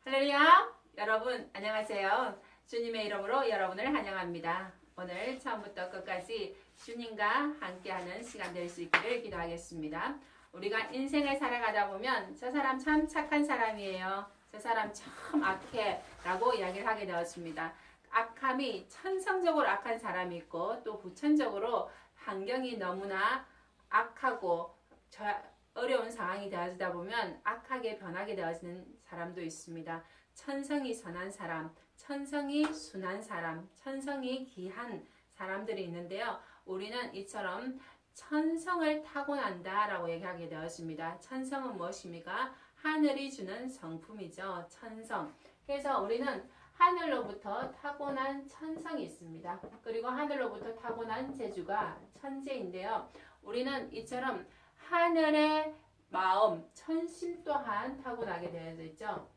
할렐루야! 여러분 안녕하세요. 주님의 이름으로 여러분을 환영합니다. 오늘 처음부터 끝까지 주님과 함께하는 시간 될 수 있기를 기도하겠습니다. 우리가 인생을 살아가다 보면 저 사람 참 착한 사람이에요. 저 사람 참 악해 라고 이야기를 하게 되었습니다. 악함이 천성적으로 악한 사람이 있고 또 부천적으로 환경이 너무나 악하고 어려운 상황이 되어지다 보면 악하게 변하게 되어지는 사람도 있습니다. 천성이 선한 사람, 천성이 순한 사람, 천성이 귀한 사람들이 있는데요. 우리는 이처럼 천성을 타고난다 라고 얘기하게 되었습니다. 천성은 무엇입니까? 하늘이 주는 성품이죠. 천성. 그래서 우리는 하늘로부터 타고난 천성이 있습니다. 그리고 하늘로부터 타고난 재주가 천재인데요. 우리는 이처럼 하늘의 마음, 천심 또한 타고나게 되어져 있죠.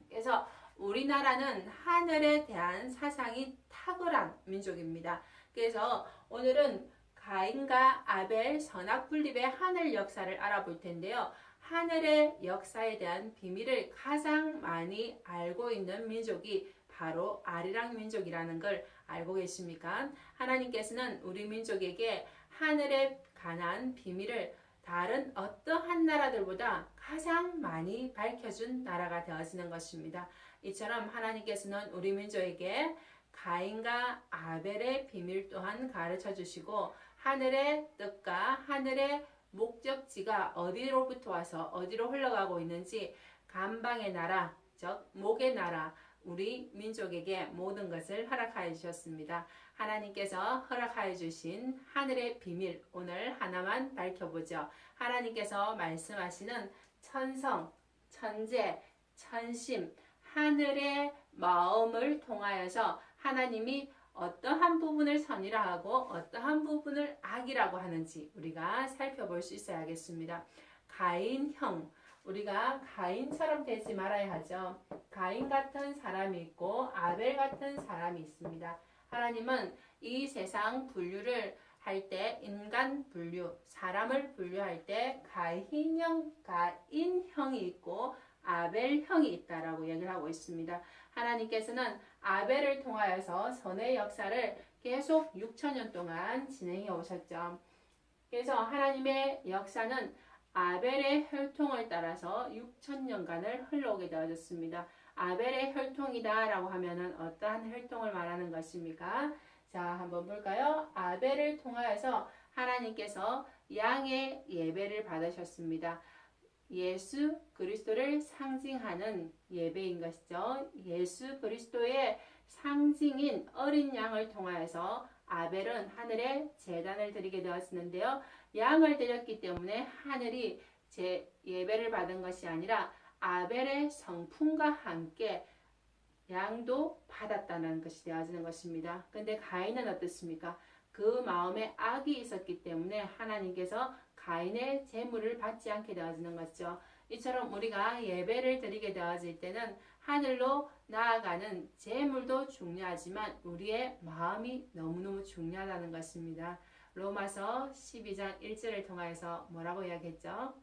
그래서 우리나라는 하늘에 대한 사상이 탁월한 민족입니다. 그래서 오늘은 가인과 아벨 선악분립의 하늘 역사를 알아볼 텐데요. 하늘의 역사에 대한 비밀을 가장 많이 알고 있는 민족이 바로 아리랑 민족이라는 걸 알고 계십니까? 하나님께서는 우리 민족에게 하늘에 관한 비밀을 다른 어떠한 나라들보다 가장 많이 밝혀준 나라가 되어지는 것입니다. 이처럼 하나님께서는 우리 민족에게 가인과 아벨의 비밀 또한 가르쳐 주시고 하늘의 뜻과 하늘의 목적지가 어디로부터 와서 어디로 흘러가고 있는지 간방의 나라, 즉 목의 나라, 우리 민족에게 모든 것을 허락하여 주셨습니다. 하나님께서 허락하여 주신 하늘의 비밀 오늘 하나만 밝혀보죠. 하나님께서 말씀하시는 천성, 천재, 천심, 하늘의 마음을 통하여서 하나님이 어떠한 부분을 선이라 하고 어떠한 부분을 악이라고 하는지 우리가 살펴볼 수 있어야겠습니다. 가인형, 우리가 가인처럼 되지 말아야 하죠. 가인 같은 사람이 있고 아벨 같은 사람이 있습니다. 하나님은 이 세상 분류를 할 때 인간 분류, 사람을 분류할 때 가인형, 가인형이 있고 아벨형이 있다라고 얘기를 하고 있습니다. 하나님께서는 아벨을 통하여서 선의 역사를 계속 6천년 동안 진행해 오셨죠. 그래서 하나님의 역사는 아벨의 혈통을 따라서 6천년간을 흘러오게 되어졌습니다. 아벨의 혈통이다 라고 하면은 어떠한 혈통을 말하는 것입니까? 자, 한번 볼까요? 아벨을 통하여서 하나님께서 양의 예배를 받으셨습니다. 예수 그리스도를 상징하는 예배인 것이죠. 예수 그리스도의 상징인 어린 양을 통하여서 아벨은 하늘에 제단을 드리게 되었는데요. 양을 드렸기 때문에 하늘이 예배를 받은 것이 아니라 아벨의 성품과 함께 양도 받았다는 것이 되어지는 것입니다. 근데 가인은 어떻습니까? 그 마음에 악이 있었기 때문에 하나님께서 가인의 제물을 받지 않게 되어지는 것이죠. 이처럼 우리가 예배를 드리게 되어질 때는 하늘로 나아가는 제물도 중요하지만 우리의 마음이 너무너무 중요하다는 것입니다. 로마서 12장 1절을 통해서 뭐라고 이야기했죠?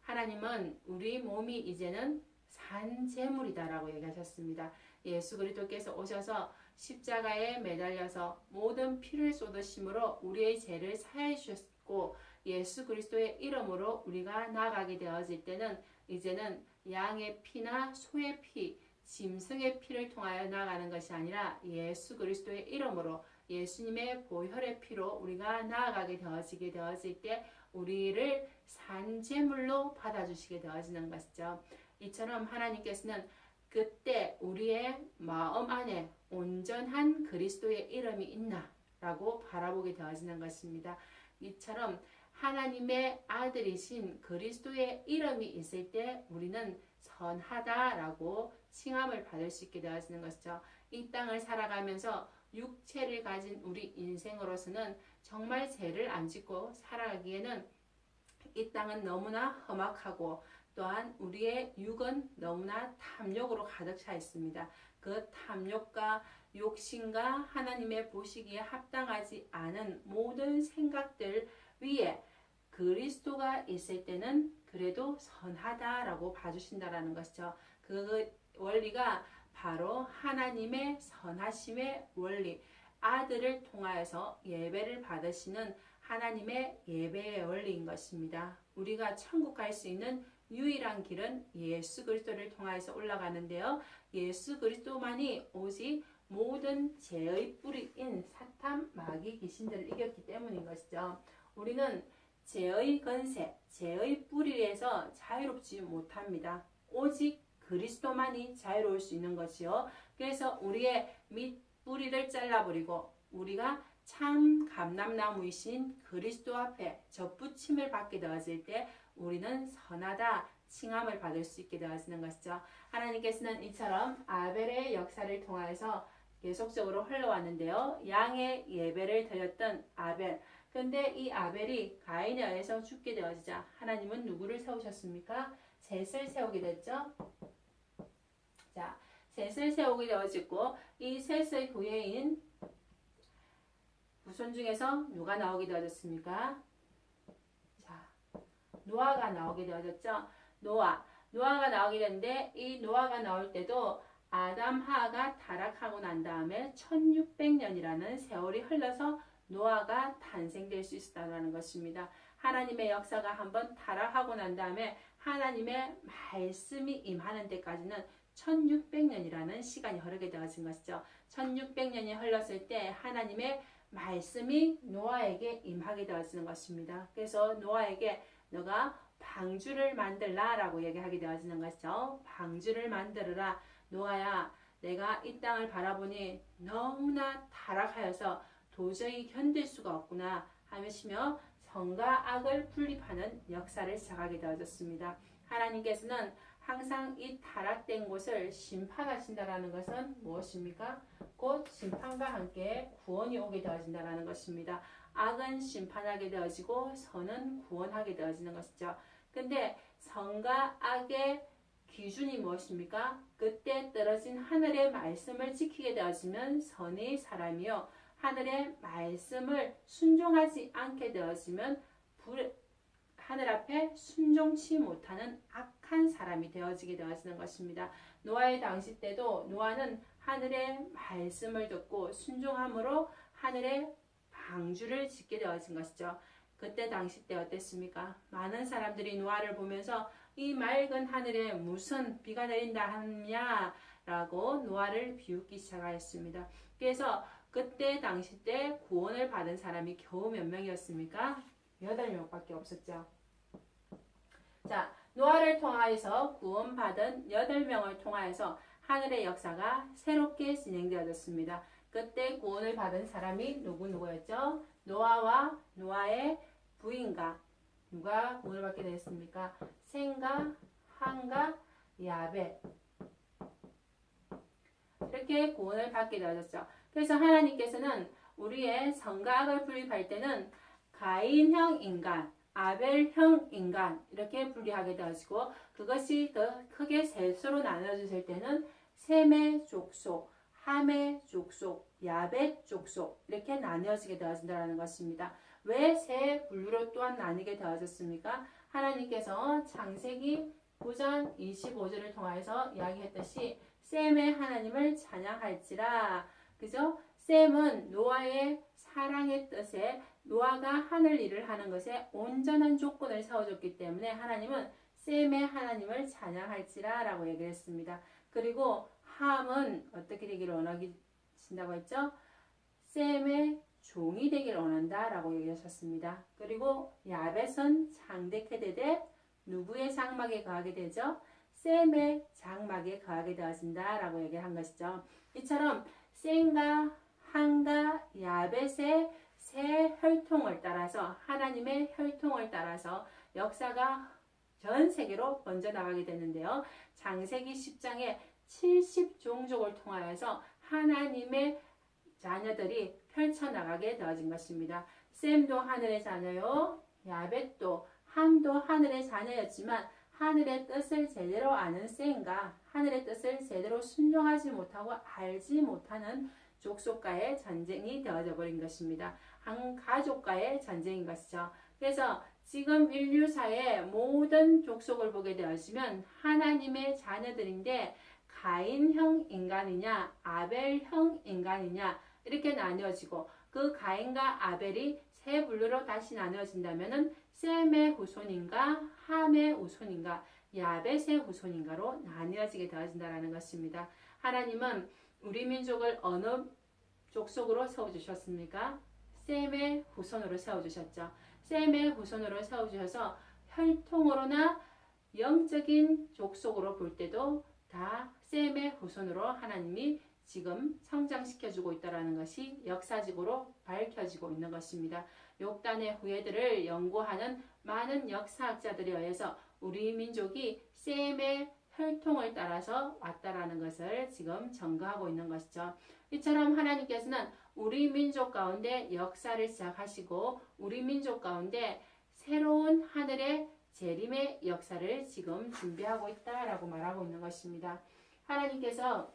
하나님은 우리 몸이 이제는 산 제물이다라고 얘기하셨습니다. 예수 그리스도께서 오셔서 십자가에 매달려서 모든 피를 쏟으심으로 우리의 죄를 사해 주셨고 예수 그리스도의 이름으로 우리가 나아가게 되어질 때는 이제는 양의 피나 소의 피, 짐승의 피를 통하여 나아가는 것이 아니라 예수 그리스도의 이름으로 예수님의 보혈의 피로 우리가 나아가게 되어질 때 우리를 산제물로 받아주시게 되어지는 것이죠. 이처럼 하나님께서는 그때 우리의 마음 안에 온전한 그리스도의 이름이 있나 라고 바라보게 되어지는 것입니다. 이처럼 하나님의 아들이신 그리스도의 이름이 있을 때 우리는 선하다라고 칭함을 받을 수 있게 되어지는 것이죠. 이 땅을 살아가면서 육체를 가진 우리 인생으로서는 정말 죄를 안 짓고 살아가기에는 이 땅은 너무나 험악하고 또한 우리의 육은 너무나 탐욕으로 가득 차 있습니다. 그 탐욕과 욕심과 하나님의 보시기에 합당하지 않은 모든 생각들 위에 그리스도가 있을 때는 그래도 선하다라고 봐주신다라는 것이죠. 그 원리가 바로 하나님의 선하심의 원리, 아들을 통하여서 예배를 받으시는 하나님의 예배의 원리인 것입니다. 우리가 천국 갈 수 있는 유일한 길은 예수 그리스도를 통하여서 올라가는데요. 예수 그리스도만이 오직 모든 죄의 뿌리인 사탄, 마귀, 귀신들을 이겼기 때문인 것이죠. 우리는 죄의 건세, 죄의 뿌리에서 자유롭지 못합니다. 오직 그리스도만이 자유로울 수 있는 것이요. 그래서 우리의 밑뿌리를 잘라버리고 우리가 참 감람나무이신 그리스도 앞에 접붙임을 받게 되어질 때 우리는 선하다 칭함을 받을 수 있게 되어지는 것이죠. 하나님께서는 이처럼 아벨의 역사를 통하여서 계속적으로 흘러왔는데요. 양의 예배를 드렸던 아벨. 근데 이 아벨이 가인에 의해서 죽게 되어지자 하나님은 누구를 세우셨습니까? 셋을 세우게 됐죠. 자, 셋을 세우게 되어지고 이 셋의 후예인 후손 중에서 누가 나오게 되어졌습니까? 자, 노아가 나오게 되어졌죠. 노아가 나오게 됐는데 이 노아가 나올 때도 아담 하가 타락하고 난 다음에 1600년이라는 세월이 흘러서 노아가 탄생될 수 있었다는 것입니다. 하나님의 역사가 한번 타락하고 난 다음에 하나님의 말씀이 임하는 데까지는 1600년이라는 시간이 흐르게 되어진 것이죠. 1600년이 흘렀을 때 하나님의 말씀이 노아에게 임하게 되어지는 것입니다. 그래서 노아에게 너가 방주를 만들라 라고 얘기하게 되어지는 것이죠. 방주를 만들어라. 노아야, 내가 이 땅을 바라보니 너무나 타락하여서 도저히 견딜 수가 없구나 하시며 선과 악을 분립하는 역사를 시작하게 되어졌습니다. 하나님께서는 항상 이 타락된 곳을 심판하신다라는 것은 무엇입니까? 곧 심판과 함께 구원이 오게 되어진다라는 것입니다. 악은 심판하게 되어지고 선은 구원하게 되어지는 것이죠. 근데 선과 악의 기준이 무엇입니까? 그때 떨어진 하늘의 말씀을 지키게 되어지면 선의 사람이요. 하늘의 말씀을 순종하지 않게 되어지면 하늘 앞에 순종치 못하는 악한 사람이 되어지게 되어지는 것입니다. 노아의 당시 때도 노아는 하늘의 말씀을 듣고 순종함으로 하늘의 방주를 짓게 되어진 것이죠. 그때 당시 때 어땠습니까? 많은 사람들이 노아를 보면서 이 맑은 하늘에 무슨 비가 내린다 하냐 라고 노아를 비웃기 시작하였습니다. 그래서 그때 당시 때 구원을 받은 사람이 겨우 몇 명이었습니까? 8명밖에 없었죠. 자, 노아를 통하여서 구원받은 8명을 통하여서 하늘의 역사가 새롭게 진행되어졌습니다. 그때 구원을 받은 사람이 누구였죠? 노아와 노아의 부인과 누가 구원을 받게 되었습니까? 셈과 함과 야벳. 이렇게 구원을 받게 되어졌죠. 그래서 하나님께서는 우리의 선과 악을 분립할 때는 가인형 인간, 아벨형 인간 이렇게 분리하게 되어지고 그것이 더 크게 셋으로 나눠졌을 때는 셈의 족속, 함의 족속, 야벳 족속 이렇게 나뉘어지게 되어진다는 것입니다. 왜 세 분류로 또한 나뉘게 되어졌습니까? 하나님께서 창세기 9장 25절을 통해서 이야기했듯이 셈의 하나님을 찬양할지라. 그죠? 셈은 노아의 사랑의 뜻에 노아가 하늘 일을 하는 것에 온전한 조건을 세워줬기 때문에 하나님은 셈의 하나님을 찬양할지라 라고 얘기를 했습니다. 그리고 함은 어떻게 되기를 원하신다고 했죠? 셈의 종이 되기를 원한다 라고 얘기하셨습니다. 그리고 야벳은 장대케 되되 누구의 장막에 거하게 되죠? 셈의 장막에 거하게 되어진다 라고 얘기한 것이죠. 이처럼 셈과 함과 야벳의 새 혈통을 따라서 하나님의 혈통을 따라서 역사가 전 세계로 번져나가게 되는데요. 창세기 10장에 70종족을 통하여서 하나님의 자녀들이 펼쳐나가게 되어진 것입니다. 셈도 하늘의 자녀요. 야벳도 함도 하늘의 자녀였지만 하늘의 뜻을 제대로 아는 셈과 하늘의 뜻을 제대로 순종하지 못하고 알지 못하는 족속과의 전쟁이 되어져 버린 것입니다. 한 가족과의 전쟁인 것이죠. 그래서 지금 인류사의 모든 족속을 보게 되어지면 하나님의 자녀들인데 가인형 인간이냐 아벨형 인간이냐 이렇게 나뉘어지고 그 가인과 아벨이 세 분류로 다시 나뉘어진다면은 셈의 후손인가 함의 후손인가 야벳의 후손인가로 나뉘어지게 되어진다는 것입니다. 하나님은 우리 민족을 어느 족속으로 세워주셨습니까? 셈의 후손으로 세워주셨죠. 셈의 후손으로 세워주셔서 혈통으로나 영적인 족속으로 볼 때도 다 셈의 후손으로 하나님이 지금 성장시켜주고 있다는 것이 역사적으로 밝혀지고 있는 것입니다. 욕단의 후예들을 연구하는 많은 역사학자들에 의해서 우리 민족이 셈의 혈통을 따라서 왔다라는 것을 지금 증거하고 있는 것이죠. 이처럼 하나님께서는 우리 민족 가운데 역사를 시작하시고 우리 민족 가운데 새로운 하늘의 재림의 역사를 지금 준비하고 있다라고 말하고 있는 것입니다. 하나님께서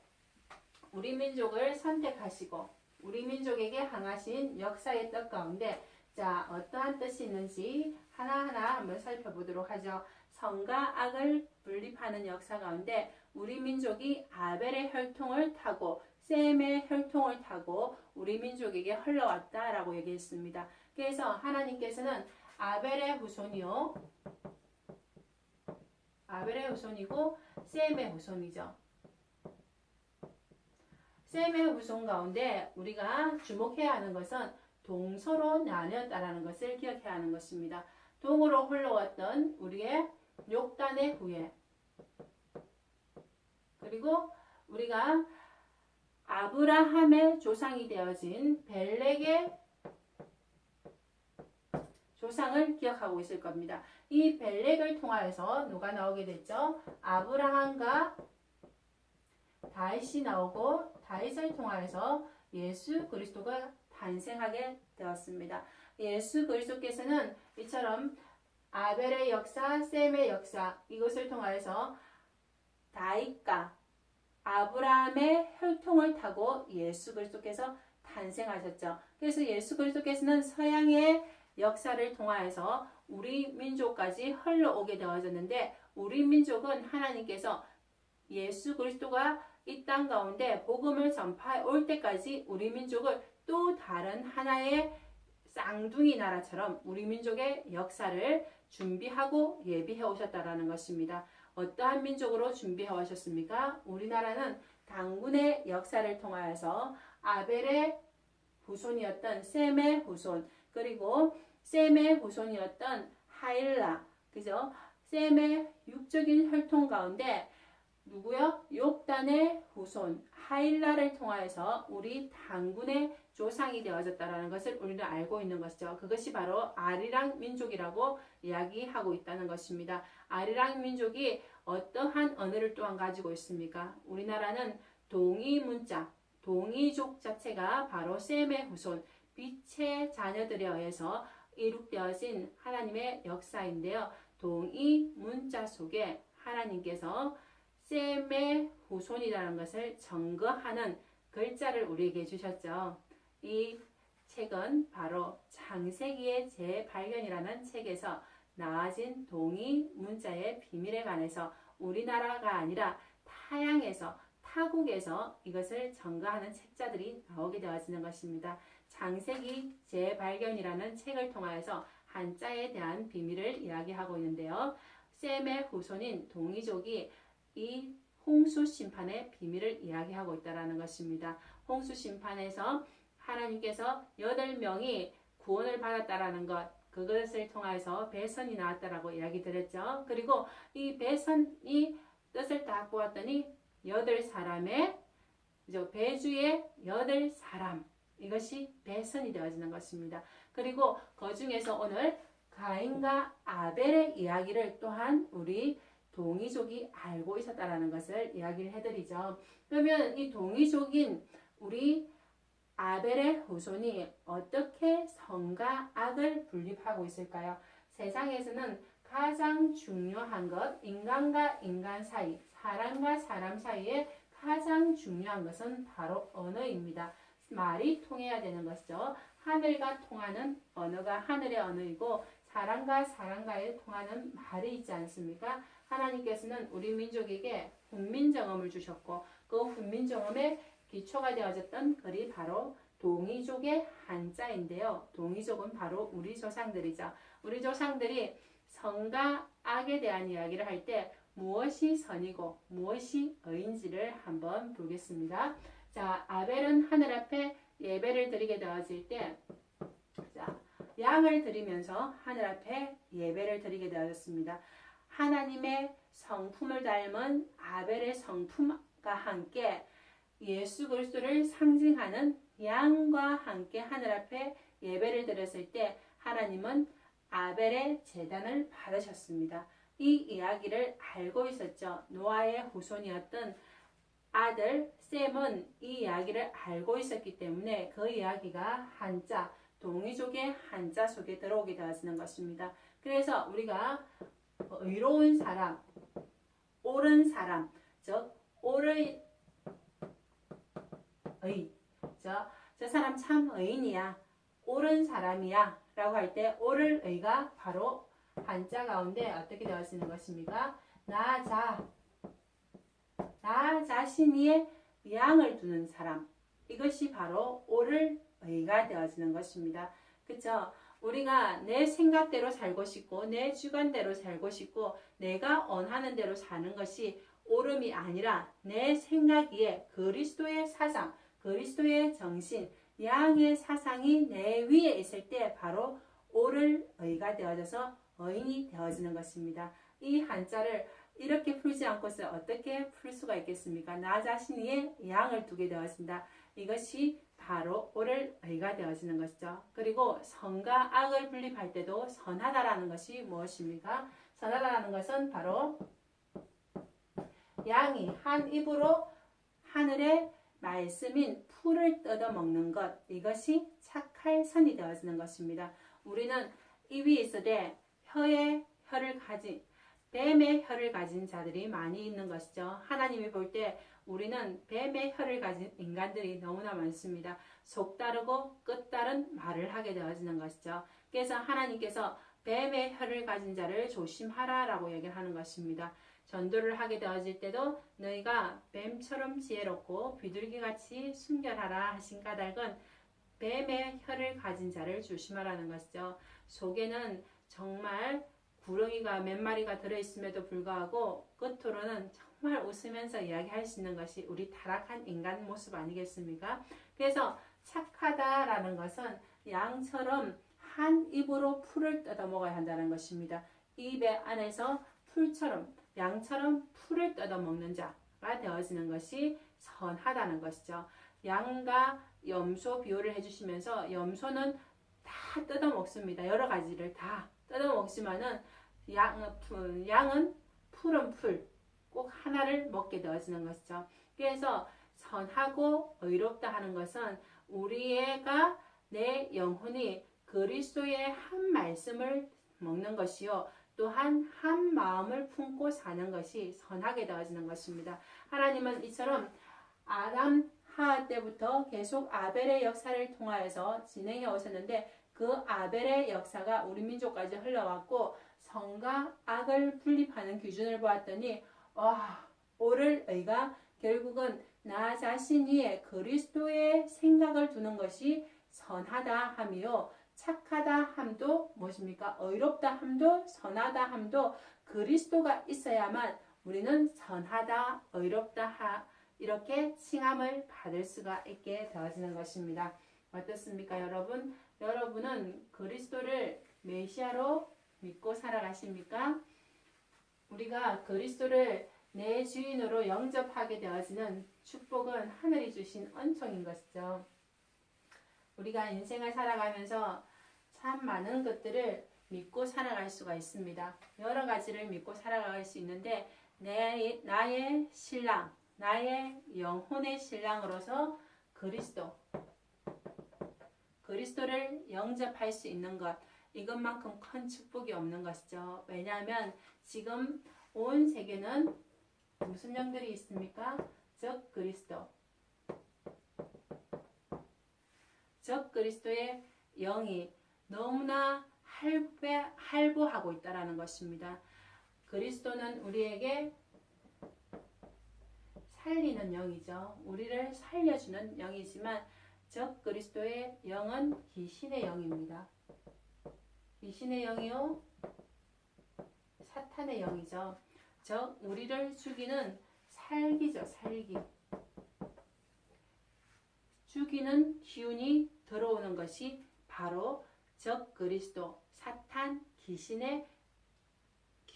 우리 민족을 선택하시고 우리 민족에게 항하신 역사의 뜻 가운데 자 어떠한 뜻이 있는지 하나하나 한번 살펴보도록 하죠. 선과 악을 분립하는 역사 가운데 우리 민족이 아벨의 혈통을 타고 셈의 혈통을 타고 우리 민족에게 흘러왔다라고 얘기했습니다. 그래서 하나님께서는 아벨의 후손이요. 아벨의 후손이고 셈의 후손이죠. 셈의 후손 가운데 우리가 주목해야 하는 것은 동서로 나뉘었다라는 것을 기억해야 하는 것입니다. 동으로 흘러왔던 우리의 욕단의 후예 그리고 우리가 아브라함의 조상이 되어진 벨렉의 조상을 기억하고 있을 겁니다. 이 벨렉을 통하여서 누가 나오게 됐죠? 아브라함과 다윗이 나오고 다윗을 통하여서 예수 그리스도가 탄생하게 되었습니다. 예수 그리스도께서는 이처럼 아벨의 역사, 셈의 역사 이것을 통하여서 다윗과 아브라함의 혈통을 타고 예수 그리스도께서 탄생하셨죠. 그래서 예수 그리스도께서는 서양의 역사를 통하여서 우리 민족까지 흘러오게 되어졌는데 우리 민족은 하나님께서 예수 그리스도가 이 땅 가운데 복음을 전파해 올 때까지 우리 민족을 또 다른 하나의 쌍둥이 나라처럼 우리 민족의 역사를 준비하고 예비해 오셨다라는 것입니다. 어떠한 민족으로 준비해 오셨습니까? 우리나라는 당군의 역사를 통하여서 아벨의 후손이었던 셈의 후손 그리고 셈의 후손이었던 하일라 그죠? 셈의 육적인 혈통 가운데 누구요? 욕단의 후손 하일라를 통하여서 우리 당군의 조상이 되어졌다는 것을 우리는 알고 있는 것이죠. 그것이 바로 아리랑 민족이라고 이야기하고 있다는 것입니다. 아리랑 민족이 어떠한 언어를 또한 가지고 있습니까? 우리나라는 동이 문자, 동이족 자체가 바로 셈의 후손, 빛의 자녀들에 의해서 이룩되어진 하나님의 역사인데요. 동이 문자 속에 하나님께서 셈의 후손이라는 것을 증거하는 글자를 우리에게 주셨죠. 이 책은 바로 창세기의 재발견이라는 책에서 나와진 동이 문자의 비밀에 관해서 우리나라가 아니라 타양에서 타국에서 이것을 증거하는 책자들이 나오게 되어지는 것입니다. 창세기 재발견이라는 책을 통하여서 한자에 대한 비밀을 이야기하고 있는데요. 셈의 후손인 동이족이 이 홍수 심판의 비밀을 이야기하고 있다는 것입니다. 홍수 심판에서 하나님께서 8명이 구원을 받았다라는 것 그것을 통해서 배선이 나왔다라고 이야기 드렸죠. 그리고 이 배선이 뜻을 딱 보았더니 8사람의 배주의 8사람 이것이 배선이 되어지는 것입니다. 그리고 그 중에서 오늘 가인과 아벨의 이야기를 또한 우리 동이족이 알고 있었다라는 것을 이야기를 해드리죠. 그러면 이 동이족인 우리 아벨의 후손이 어떻게 선과 악을 분립하고 있을까요? 세상에서는 가장 중요한 것, 인간과 인간 사이, 사람과 사람 사이에 가장 중요한 것은 바로 언어입니다. 말이 통해야 되는 것이죠. 하늘과 통하는 언어가 하늘의 언어이고 사람과 사람과의 통하는 말이 있지 않습니까? 하나님께서는 우리 민족에게 훈민정음을 주셨고 그 훈민정음의 기초가 되어졌던 글이 바로 동이족의 한자인데요. 동이족은 바로 우리 조상들이죠. 우리 조상들이 선과 악에 대한 이야기를 할 때 무엇이 선이고 무엇이 의인지를 한번 보겠습니다. 자, 아벨은 하늘 앞에 예배를 드리게 되어질 때 자, 양을 드리면서 하늘 앞에 예배를 드리게 되어졌습니다. 하나님의 성품을 닮은 아벨의 성품과 함께 예수 그리스도를 상징하는 양과 함께 하늘 앞에 예배를 드렸을 때 하나님은 아벨의 제단을 받으셨습니다. 이 이야기를 알고 있었죠. 노아의 후손이었던 아들 셈은 이 이야기를 알고 있었기 때문에 그 이야기가 한자, 동이족의 한자 속에 들어오게 되어지는 것입니다. 그래서 우리가 의로운 사람, 옳은 사람, 즉 옳의 저 사람 참 의인이야, 옳은 사람이야 라고 할 때 옳을 의가 바로 한자 가운데 어떻게 되어지는 것입니까? 나 자신이 양을 두는 사람, 이것이 바로 옳을 의가 되어지는 것입니다. 그쵸? 우리가 내 생각대로 살고 싶고 내 주관대로 살고 싶고 내가 원하는 대로 사는 것이 옳음이 아니라 내 생각에 그리스도의 사상, 그리스도의 정신, 양의 사상이 내 위에 있을 때 바로 옳을 의가 되어져서 의인이 되어지는 것입니다. 이 한자를 이렇게 풀지 않고서 어떻게 풀 수가 있겠습니까? 나 자신이 양을 두게 되어진다. 이것이 바로 옳을 의가 되어지는 것이죠. 그리고 선과 악을 분립할 때도 선하다라는 것이 무엇입니까? 선하다라는 것은 바로 양이 한 입으로 하늘의 말씀인 풀을 뜯어먹는 것, 이것이 착할 선이 되어지는 것입니다. 우리는 입이 있으되 뱀의 혀를 가진 자들이 많이 있는 것이죠. 하나님이 볼 때 우리는 뱀의 혀를 가진 인간들이 너무나 많습니다. 속 다르고 끝 다른 말을 하게 되어지는 것이죠. 그래서 하나님께서 뱀의 혀를 가진 자를 조심하라 라고 얘기를 하는 것입니다. 전도를 하게 되어질 때도 너희가 뱀처럼 지혜롭고 비둘기같이 순결하라 하신 까닭은 뱀의 혀를 가진 자를 조심하라는 것이죠. 속에는 정말 구렁이가 몇 마리가 들어있음에도 불구하고 끝으로는 정말 웃으면서 이야기할 수 있는 것이 우리 타락한 인간 모습 아니겠습니까? 그래서 착하다라는 것은 양처럼 한 입으로 풀을 뜯어 먹어야 한다는 것입니다. 입에 안에서 양처럼 풀을 뜯어 먹는 자가 되어지는 것이 선하다는 것이죠. 양과 염소 비유를 해주시면서 염소는 다 뜯어 먹습니다. 여러 가지를 다 뜯어 먹지만은 양은 풀은 풀 꼭 하나를 먹게 되어지는 것이죠. 그래서 선하고 의롭다 하는 것은 우리가 내 영혼이 그리스도의 한 말씀을 먹는 것이요 또한 한 마음을 품고 사는 것이 선하게 되어지는 것입니다. 하나님은 이처럼 아담 하하 때부터 계속 아벨의 역사를 통하여서 진행해 오셨는데 그 아벨의 역사가 우리 민족까지 흘러왔고 선과 악을 분립하는 기준을 보았더니 옳을 의가 결국은 나 자신 위에 그리스도의 생각을 두는 것이 선하다 함이요 착하다 함도 무엇입니까? 의롭다 함도 선하다 함도 그리스도가 있어야만 우리는 선하다 의롭다 이렇게 칭함을 받을 수가 있게 되어지는 것입니다. 어떻습니까 여러분? 여러분은 그리스도를 메시아로 믿고 살아가십니까? 우리가 그리스도를 내 주인으로 영접하게 되어지는 축복은 하늘이 주신 은총인 것이죠. 우리가 인생을 살아가면서 참 많은 것들을 믿고 살아갈 수가 있습니다. 여러 가지를 믿고 살아갈 수 있는데 나의 신랑, 나의 영혼의 신랑으로서 그리스도를 영접할 수 있는 것, 이것만큼 큰 축복이 없는 것이죠. 왜냐하면 지금 온 세계는 무슨 영들이 있습니까? 적 그리스도의 영이 너무나 할부하고 있다는 것입니다. 그리스도는 우리에게 살리는 영이죠. 우리를 살려주는 영이지만 적 그리스도의 영은 귀신의 영입니다. 귀신의 영이요 사탄의 영이죠. 즉 우리를 죽이는 살기죠. 살기. 죽이는 기운이 들어오는 것이 바로 적 그리스도 사탄 귀신의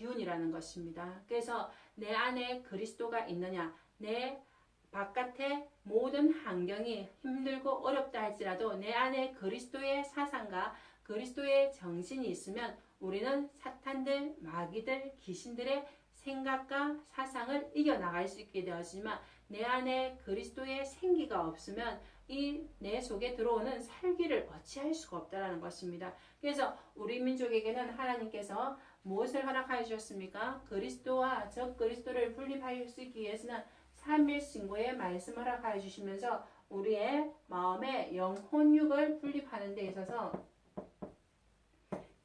기운이라는 것입니다. 그래서 내 안에 그리스도가 있느냐, 내 바깥의 모든 환경이 힘들고 어렵다 할지라도 내 안에 그리스도의 사상과 그리스도의 정신이 있으면 우리는 사탄들, 마귀들, 귀신들의 생각과 사상을 이겨나갈 수 있게 되었지만 내 안에 그리스도의 생기가 없으면 이 내 속에 들어오는 살기를 어찌할 수가 없다는 것입니다. 그래서 우리 민족에게는 하나님께서 무엇을 허락하여 주셨습니까? 그리스도와 적 그리스도를 분립할 수 있기 위해서는 삼일신고의 말씀을 허락하여 주시면서 우리의 마음의 영혼육을 분립하는 데 있어서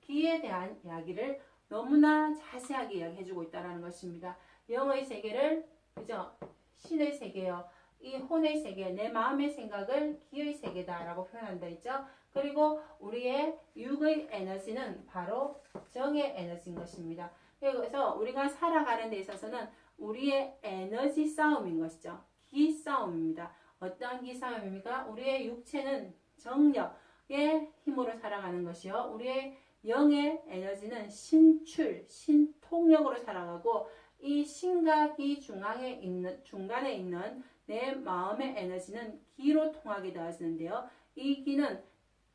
기에 대한 이야기를 너무나 자세하게 이야기해주고 있다는 것입니다. 영의 세계를 그죠? 신의 세계요. 이 혼의 세계, 내 마음의 생각을 기의 세계다라고 표현한다 했죠. 그리고 우리의 육의 에너지는 바로 정의 에너지인 것입니다. 그래서 우리가 살아가는 데 있어서는 우리의 에너지 싸움인 것이죠. 기 싸움입니다. 어떠한 기 싸움입니까? 우리의 육체는 정력의 힘으로 살아가는 것이요. 우리의 영의 에너지는 신출, 신통력으로 살아가고 이 신과 기 중간에 있는 내 마음의 에너지는 기로 통하게 되어지는데요. 이 기는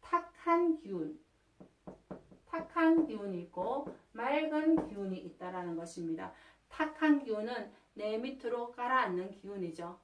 탁한 기운이 있고 맑은 기운이 있다라는 것입니다. 탁한 기운은 내 밑으로 깔아앉는 기운이죠.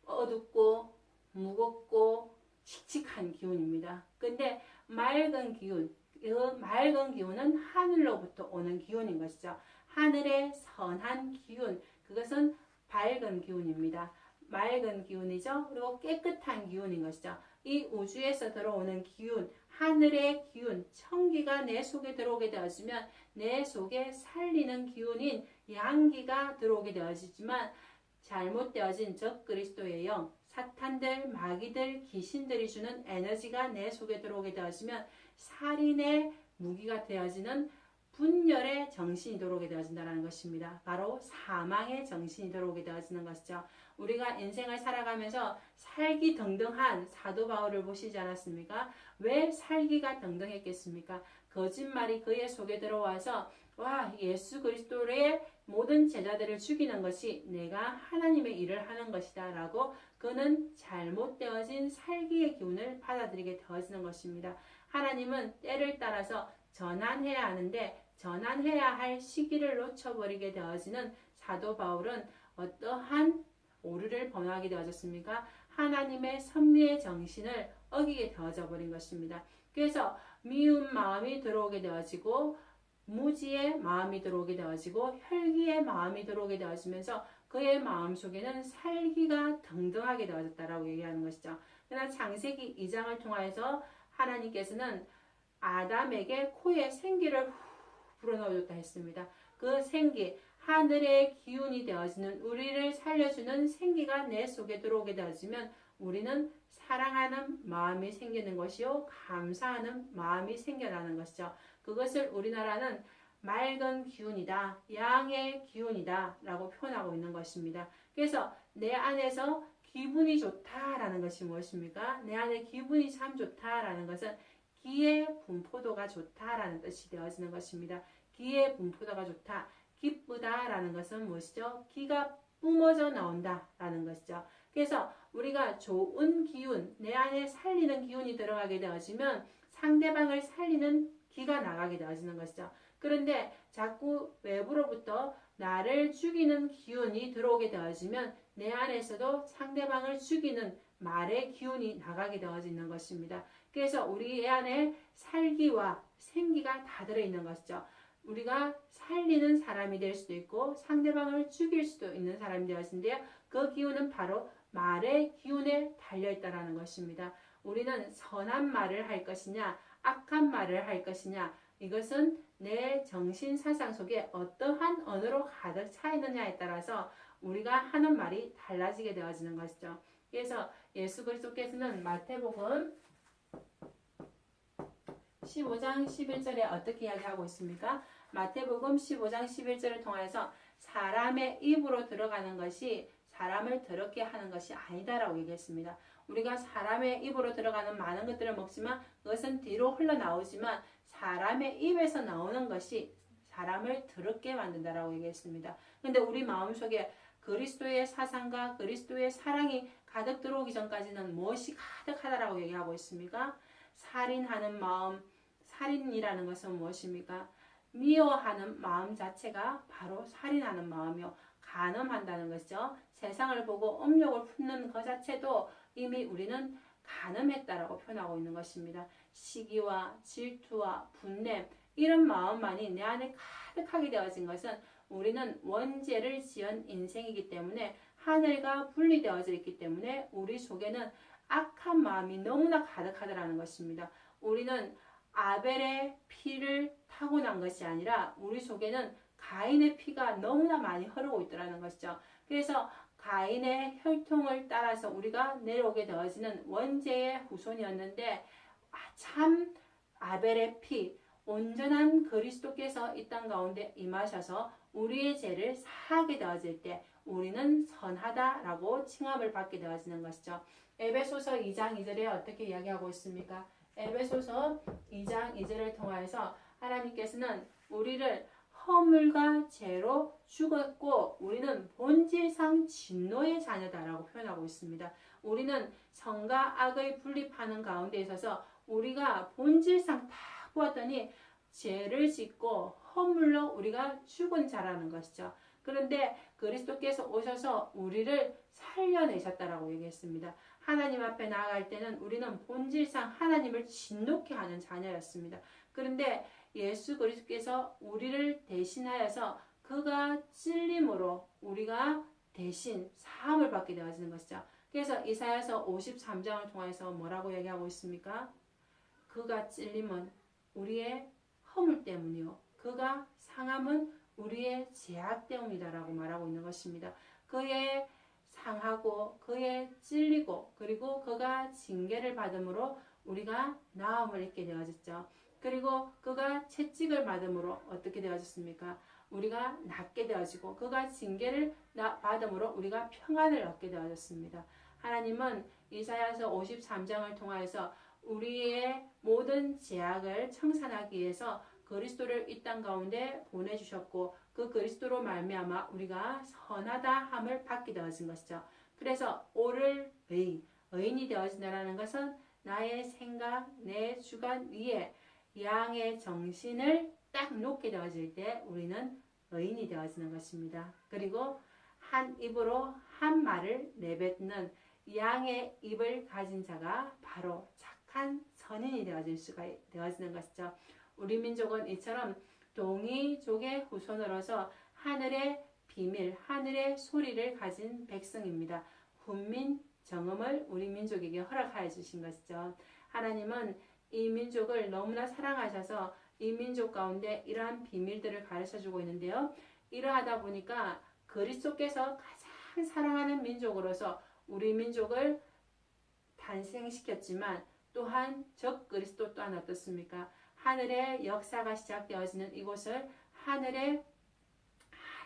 어둡고 무겁고 칙칙한 기운입니다. 근데 맑은 기운, 그 맑은 기운은 하늘로부터 오는 기운인 것이죠. 하늘의 선한 기운, 그것은 밝은 기운입니다. 맑은 기운이죠. 그리고 깨끗한 기운인 것이죠. 이 우주에서 들어오는 기운, 하늘의 기운, 청기가 내 속에 들어오게 되어지면 내 속에 살리는 기운인 양기가 들어오게 되어지지만 잘못되어진 적 그리스도의 영, 사탄들, 마귀들, 귀신들이 주는 에너지가 내 속에 들어오게 되어지면 살인의 무기가 되어지는 분열의 정신이 들어오게 되어진다는 것입니다. 바로 사망의 정신이 들어오게 되어지는 것이죠. 우리가 인생을 살아가면서 살기 등등한 사도 바울을 보시지 않았습니까? 왜 살기가 등등했겠습니까? 거짓말이 그의 속에 들어와서 예수 그리스도의 모든 제자들을 죽이는 것이 내가 하나님의 일을 하는 것이다 라고 그는 잘못되어진 살기의 기운을 받아들이게 되어지는 것입니다. 하나님은 때를 따라서 전환해야 하는데 전환해야 할 시기를 놓쳐버리게 되어지는 사도 바울은 어떠한 오류를 범하게 되어졌습니까? 하나님의 섭리의 정신을 어기게 되어져 버린 것입니다. 그래서 미운 마음이 들어오게 되어지고 무지의 마음이 들어오게 되어지고 혈기의 마음이 들어오게 되어지면서 그의 마음속에는 살기가 등등하게 되어졌다라고 얘기하는 것이죠. 그러나 창세기 2장을 통하여서 하나님께서는 아담에게 코에 생기를 불어넣어줬다 했습니다. 그 생기, 하늘의 기운이 되어지는 우리를 살려주는 생기가 내 속에 들어오게 되어지면 우리는 사랑하는 마음이 생기는 것이요 감사하는 마음이 생겨나는 것이죠. 그것을 우리나라는 맑은 기운이다, 양의 기운이다 라고 표현하고 있는 것입니다. 그래서 내 안에서 기분이 좋다라는 것이 무엇입니까? 내 안에 기분이 참 좋다라는 것은 기의 분포도가 좋다라는 뜻이 되어지는 것입니다. 기의 분포도가 좋다, 기쁘다라는 것은 무엇이죠? 기가 뿜어져 나온다라는 것이죠. 그래서 우리가 좋은 기운, 내 안에 살리는 기운이 들어가게 되어지면 상대방을 살리는 기가 나가게 되어지는 것이죠. 그런데 자꾸 외부로부터 나를 죽이는 기운이 들어오게 되어지면 내 안에서도 상대방을 죽이는 말의 기운이 나가게 되어지는 것입니다. 그래서 우리 안에 살기와 생기가 다 들어있는 것이죠. 우리가 살리는 사람이 될 수도 있고 상대방을 죽일 수도 있는 사람이 되어진데요. 그 기운은 바로 말의 기운에 달려있다는 것입니다. 우리는 선한 말을 할 것이냐 악한 말을 할 것이냐 이것은 내 정신 사상 속에 어떠한 언어로 가득 차 있느냐에 따라서 우리가 하는 말이 달라지게 되어지는 것이죠. 그래서 예수 그리스도께서는 마태복음 15장 11절에 어떻게 이야기하고 있습니까? 마태복음 15장 11절을 통해서 사람의 입으로 들어가는 것이 사람을 더럽게 하는 것이 아니다라고 얘기했습니다. 우리가 사람의 입으로 들어가는 많은 것들을 먹지만 그것은 뒤로 흘러나오지만 사람의 입에서 나오는 것이 사람을 더럽게 만든다라고 얘기했습니다. 근데 우리 마음속에 그리스도의 사상과 그리스도의 사랑이 가득 들어오기 전까지는 무엇이 가득하다라고 얘기하고 있습니까? 살인하는 마음, 살인이라는 것은 무엇입니까? 미워하는 마음 자체가 바로 살인하는 마음이요. 간음한다는 것이죠. 세상을 보고 음욕을 품는 것 자체도 이미 우리는 간음했다라고 표현하고 있는 것입니다. 시기와 질투와 분냄 이런 마음만이 내 안에 가득하게 되어진 것은 우리는 원죄를 지은 인생이기 때문에 하늘과 분리되어져 있기 때문에 우리 속에는 악한 마음이 너무나 가득하다라는 것입니다. 우리는 아벨의 피를 타고난 것이 아니라 우리 속에는 가인의 피가 너무나 많이 흐르고 있더라는 것이죠. 그래서 가인의 혈통을 따라서 우리가 내려오게 되어지는 원죄의 후손이었는데 참 아벨의 피, 온전한 그리스도께서 이 땅 가운데 임하셔서 우리의 죄를 사하게 되어질 때 우리는 선하다라고 칭함을 받게 되어지는 것이죠. 에베소서 2장 2절에 어떻게 이야기하고 있습니까? 에베소서 2장 2절을 통해서 하나님께서는 우리를 허물과 죄로 죽었고 우리는 본질상 진노의 자녀다라고 표현하고 있습니다. 우리는 선과 악의 분립하는 가운데 있어서 우리가 본질상 다 보았더니 죄를 짓고 허물로 우리가 죽은 자라는 것이죠. 그런데 그리스도께서 오셔서 우리를 살려내셨다라고 얘기했습니다. 하나님 앞에 나아갈 때는 우리는 본질상 하나님을 진노케 하는 자녀였습니다. 그런데 예수 그리스도께서 우리를 대신하여서 그가 찔림으로 우리가 대신 사함을 받게 되어지는 것이죠. 그래서 이사야서 53장을 통해서 뭐라고 얘기하고 있습니까? 그가 찔림은 우리의 허물 때문이요. 그가 상함은 우리의 죄악 때문이다라고 말하고 있는 것입니다. 그의 상하고 그의 찔리고 그리고 그가 징계를 받음으로 우리가 나음을 입게 되어졌죠. 그리고 그가 채찍을 받음으로 어떻게 되어졌습니까? 우리가 낫게 되어지고 그가 징계를 받음으로 우리가 평안을 얻게 되어졌습니다. 하나님은 이사야서 53장을 통하여서 우리의 모든 죄악을 청산하기 위해서 그리스도를 이 땅 가운데 보내주셨고 그 그리스도로 말미암아 우리가 선하다함을 받게 되어진 것이죠. 그래서 오를 의인이 되어진다는 것은 나의 생각, 내 주관 위에 양의 정신을 딱 놓게 되어질 때 우리는 의인이 되어지는 것입니다. 그리고 한 입으로 한 말을 내뱉는 양의 입을 가진 자가 바로 착한 선인이 되어지는 것이죠. 우리 민족은 이처럼 동이족의 후손으로서 하늘의 비밀, 하늘의 소리를 가진 백성입니다. 훈민 정음을 우리 민족에게 허락하여 주신 것이죠. 하나님은 이 민족을 너무나 사랑하셔서 이 민족 가운데 이러한 비밀들을 가르쳐주고 있는데요. 이러하다 보니까 그리스도께서 가장 사랑하는 민족으로서 우리 민족을 탄생시켰지만 또한 적 그리스도 또한 어떻습니까? 하늘의 역사가 시작되어지는 이곳을 하늘의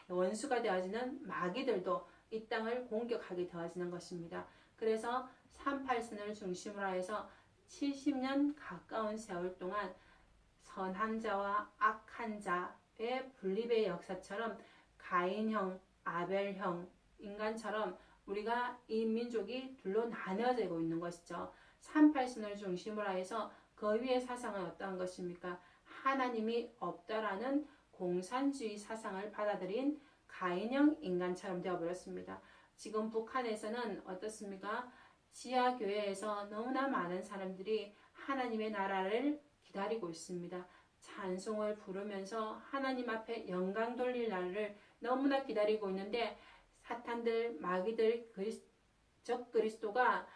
원수가 되어지는 마귀들도 이 땅을 공격하게 되어지는 것입니다. 그래서 38선을 중심으로 해서 70년 가까운 세월 동안 선한 자와 악한 자의 분립의 역사처럼 가인형, 아벨형, 인간처럼 우리가 이 민족이 둘로 나뉘어지고 있는 것이죠. 38선을 중심으로 해서 그 위의 사상은 어떠한 것입니까? 하나님이 없다라는 공산주의 사상을 받아들인 가인형 인간처럼 되어버렸습니다. 지금 북한에서는 어떻습니까? 지하교회에서 너무나 많은 사람들이 하나님의 나라를 기다리고 있습니다. 찬송을 부르면서 하나님 앞에 영광 돌릴 날을 너무나 기다리고 있는데 사탄들, 마귀들, 적 그리스도가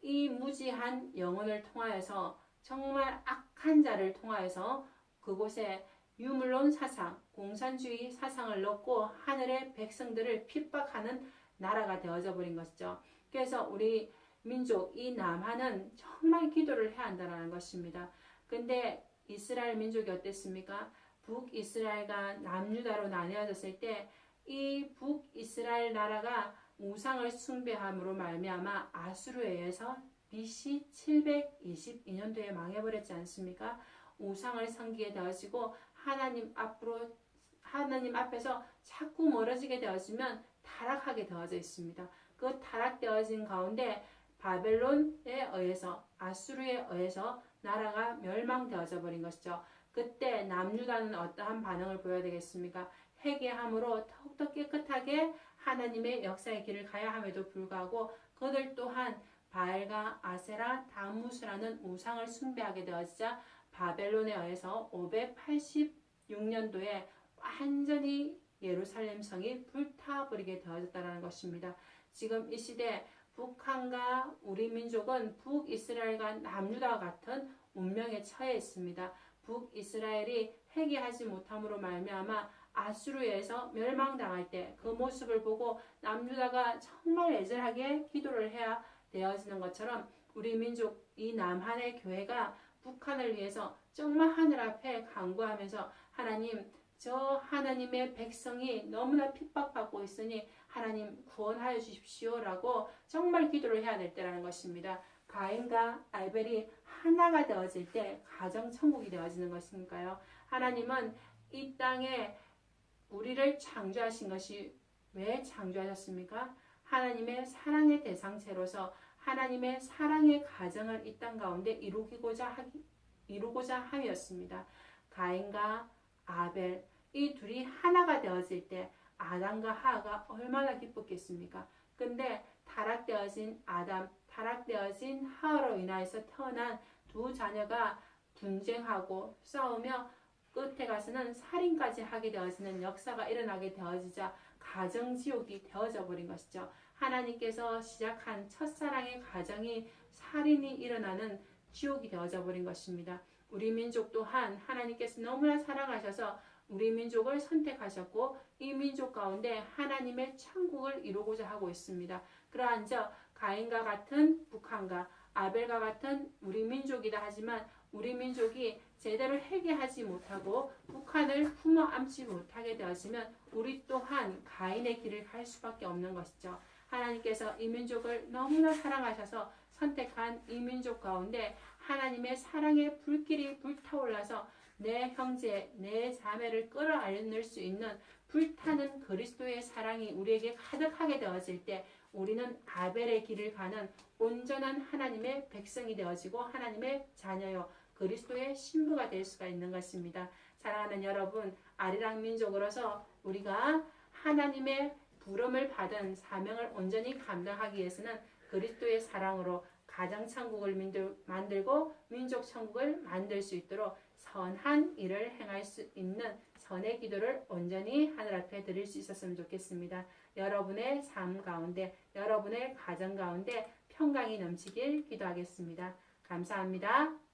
이 무지한 영혼을 통하여서 정말 악한 자를 통하여서 그곳에 유물론 사상, 공산주의 사상을 넣고 하늘의 백성들을 핍박하는 나라가 되어져 버린 것이죠. 그래서 우리 민족, 이 남한은 정말 기도를 해야 한다는 것입니다. 근데 이스라엘 민족이 어땠습니까? 북이스라엘과 남유다로 나뉘어졌을 때 이 북이스라엘 나라가 우상을 숭배함으로 말미암아 아수르에 의해서 BC 722년도에 망해버렸지 않습니까? 우상을 섬기게 되어지고 하나님 앞에서 자꾸 멀어지게 되어지면 타락하게 되어져 있습니다. 그 타락되어진 가운데 바벨론에 의해서, 아수르에 의해서 나라가 멸망되어져 버린 것이죠. 그때 남유다는 어떠한 반응을 보여야 되겠습니까? 회개함으로 더욱더 깨끗하게 하나님의 역사의 길을 가야 함에도 불구하고 그들 또한 바알과 아세라, 다무스라는 우상을 숭배하게 되어지자 바벨론에 의해서 586년도에 완전히 예루살렘 성이 불타버리게 되어졌다는 것입니다. 지금 이 시대 북한과 우리 민족은 북이스라엘과 남유다와 같은 운명에 처해 있습니다. 북이스라엘이 회개하지 못함으로 말미암아 아수르에서 멸망당할 때 그 모습을 보고 남유다가 정말 애절하게 기도를 해야 되어지는 것처럼 우리 민족, 이 남한의 교회가 북한을 위해서 정말 하늘 앞에 간구하면서 하나님, 저 하나님의 백성이 너무나 핍박받고 있으니 하나님 구원하여 주십시오라고 정말 기도를 해야 될 때라는 것입니다. 가인과 아벨이 하나가 되어질 때 가정천국이 되어지는 것이니까요. 하나님은 이 땅에 우리를 창조하신 것이 왜 창조하셨습니까? 하나님의 사랑의 대상체로서 하나님의 사랑의 가정을 이 땅 가운데 이루고자 함이었습니다. 가인과 아벨, 이 둘이 하나가 되어질 때 아담과 하와가 얼마나 기뻤겠습니까? 근데 타락되어진 아담, 타락되어진 하와로 인하여서 태어난 두 자녀가 분쟁하고 싸우며 끝에 가서는 살인까지 하게 되어지는 역사가 일어나게 되어지자 가정지옥이 되어져 버린 것이죠. 하나님께서 시작한 첫사랑의 가정이 살인이 일어나는 지옥이 되어져 버린 것입니다. 우리 민족 또한 하나님께서 너무나 사랑하셔서 우리 민족을 선택하셨고 이 민족 가운데 하나님의 천국을 이루고자 하고 있습니다. 그러한 저 가인과 같은 북한과 아벨과 같은 우리 민족이다 하지만 우리 민족이 제대로 회개하지 못하고 북한을 품어 안지 못하게 되어지면 우리 또한 가인의 길을 갈 수밖에 없는 것이죠. 하나님께서 이 민족을 너무나 사랑하셔서 선택한 이 민족 가운데 하나님의 사랑의 불길이 불타올라서 내 형제, 내 자매를 끌어안을 수 있는 불타는 그리스도의 사랑이 우리에게 가득하게 되어질 때 우리는 아벨의 길을 가는 온전한 하나님의 백성이 되어지고 하나님의 자녀요 그리스도의 신부가 될 수가 있는 것입니다. 사랑하는 여러분, 아리랑 민족으로서 우리가 하나님의 부름을 받은 사명을 온전히 감당하기 위해서는 그리스도의 사랑으로 가정천국을 만들고 민족천국을 만들 수 있도록 선한 일을 행할 수 있는 선의 기도를 온전히 하늘 앞에 드릴 수 있었으면 좋겠습니다. 여러분의 삶 가운데, 여러분의 가정 가운데 평강이 넘치길 기도하겠습니다. 감사합니다.